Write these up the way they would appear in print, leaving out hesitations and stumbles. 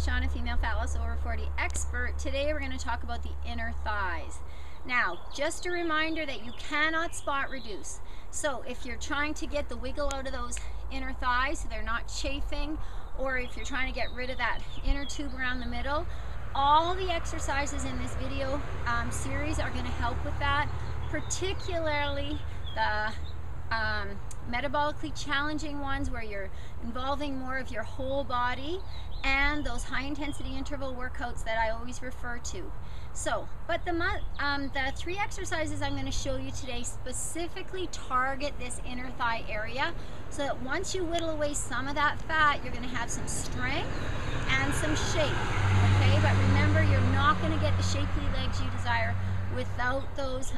Shauna, female fat loss over 40 expert. Today we're going to talk about the inner thighs. Now, just a reminder that you cannot spot reduce. So if you're trying to get the wiggle out of those inner thighs so they're not chafing, or if you're trying to get rid of that inner tube around the middle, all the exercises in this video series are going to help with that, particularly the metabolically challenging ones where you're involving more of your whole body, and those high intensity interval workouts that I always refer to. So, but the three exercises I'm going to show you today specifically target this inner thigh area, so that once you whittle away some of that fat, you're going to have some strength and some shape. Okay, but remember, you're not going to get the shapely legs you desire without those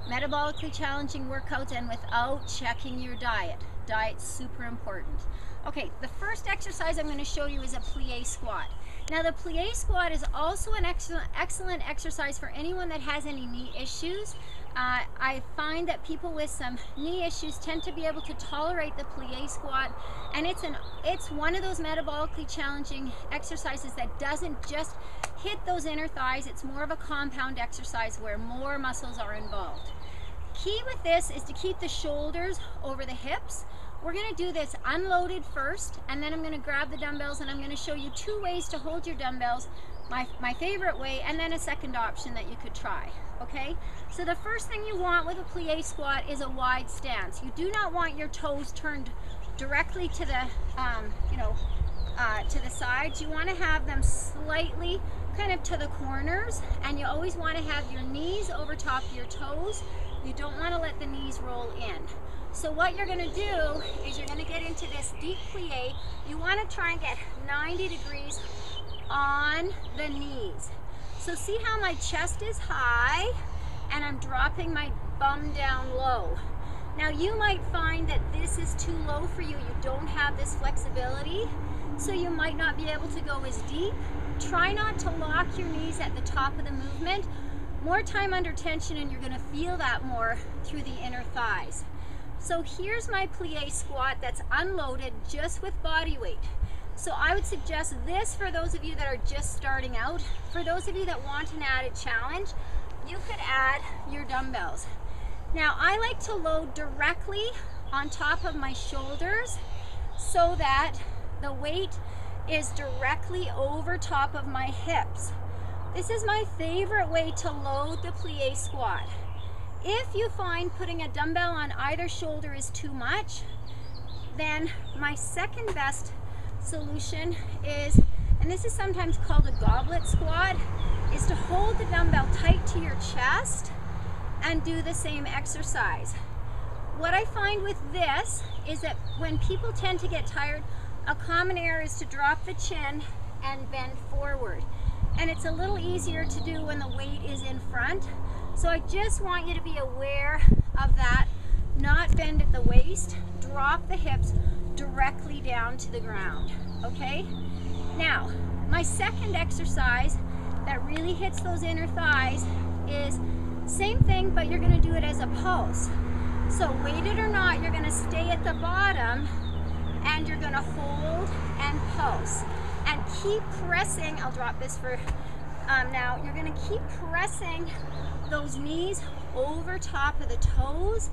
metabolically challenging workouts and without checking your diet. Diet's super important. Okay, the first exercise I'm going to show you is a plie squat. Now, the plie squat is also an excellent exercise for anyone that has any knee issues. I find that people with some knee issues tend to be able to tolerate the plie squat, and it's one of those metabolically challenging exercises that doesn't just hit those inner thighs. It's more of a compound exercise where more muscles are involved. Key with this is to keep the shoulders over the hips. We're going to do this unloaded first, and then I'm going to grab the dumbbells and I'm going to show you two ways to hold your dumbbells, my favorite way, and then a second option that you could try. Okay, so the first thing you want with a plie squat is a wide stance. You do not want your toes turned directly to the to the sides. You want to have them slightly kind of to the corners, and you always want to have your knees over top of your toes. You don't want to let the knees roll in. So what you're going to do is you're going to get into this deep plie. You want to try and get 90 degrees on the knees. So see how my chest is high and I'm dropping my bum down low. Now, you might find that this is too low for you. You don't have this flexibility, so you might not be able to go as deep. Try not to lock your knees at the top of the movement. More time under tension, and you're going to feel that more through the inner thighs. So here's my plie squat that's unloaded just with body weight. So I would suggest this for those of you that are just starting out. For those of you that want an added challenge, you could add your dumbbells. Now, I like to load directly on top of my shoulders so that the weight is directly over top of my hips. This is my favorite way to load the plie squat. If you find putting a dumbbell on either shoulder is too much, then my second best solution is, and this is sometimes called a goblet squat, is to hold the dumbbell tight to your chest and do the same exercise. What I find with this is that when people tend to get tired, a common error is to drop the chin and bend forward. And it's a little easier to do when the weight is in front. So I just want you to be aware of that. Not bend at the waist, drop the hips directly down to the ground, okay? Now, my second exercise that really hits those inner thighs is same thing, but you're gonna do it as a pulse. So weighted or not, you're gonna stay at the bottom and you're gonna hold and pulse. And keep pressing, I'll drop this for now, you're gonna keep pressing those knees over top of the toes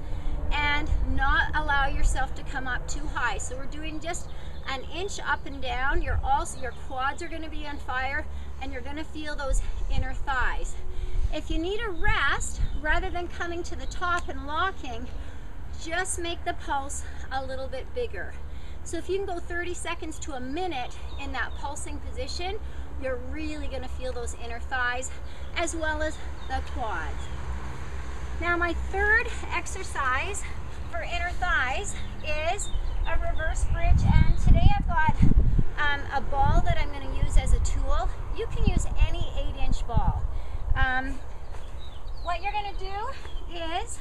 and not allow yourself to come up too high. So we're doing just an inch up and down. Your quads are gonna be on fire, and you're gonna feel those inner thighs. If you need a rest, rather than coming to the top and locking, just make the pulse a little bit bigger. So if you can go 30 seconds to a minute in that pulsing position, you're really going to feel those inner thighs as well as the quads. Now, my third exercise for inner thighs is a reverse bridge, and today I've got a ball that I'm going to use as a tool. You can use any 8-inch ball. What you're going to do is,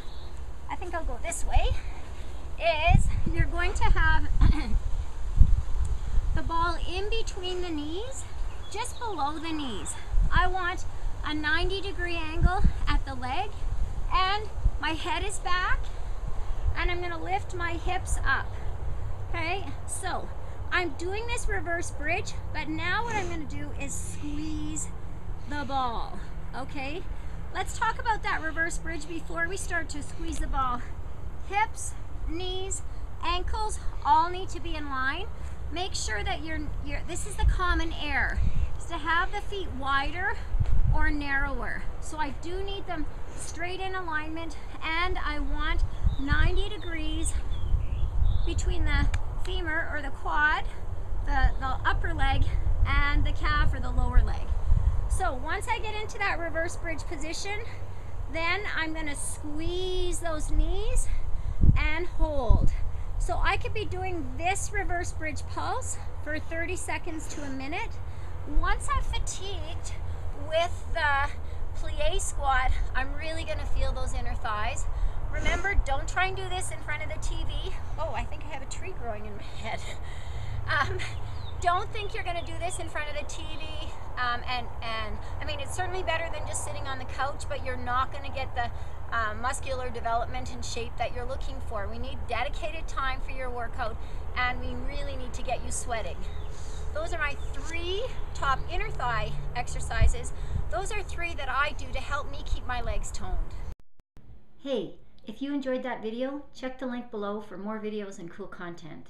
I think I'll go this way, is you're going to have the ball in between the knees, just below the knees. I want a 90-degree angle at the leg, and my head is back, and I'm going to lift my hips up. Okay, so I'm doing this reverse bridge, but now what I'm going to do is squeeze the ball. Okay, let's talk about that reverse bridge before we start to squeeze the ball. Hips, knees, ankles all need to be in line. Make sure that this is the common error, is to have the feet wider or narrower. So I do need them straight in alignment, and I want 90 degrees between the femur or the quad, the upper leg, and the calf or the lower leg. So once I get into that reverse bridge position, then I'm going to squeeze those knees and hold. So I could be doing this reverse bridge pulse for 30 seconds to a minute. Once I'm fatigued with the plie squat, I'm really going to feel those inner thighs. Remember, don't try and do this in front of the TV. Oh, I think I have a tree growing in my head. Don't think you're going to do this in front of the TV. And I mean, it's certainly better than just sitting on the couch, but you're not going to get the muscular development and shape that you're looking for. We need dedicated time for your workout, and we really need to get you sweating. Those are my 3 top inner thigh exercises. Those are 3 that I do to help me keep my legs toned. Hey, if you enjoyed that video, check the link below for more videos and cool content.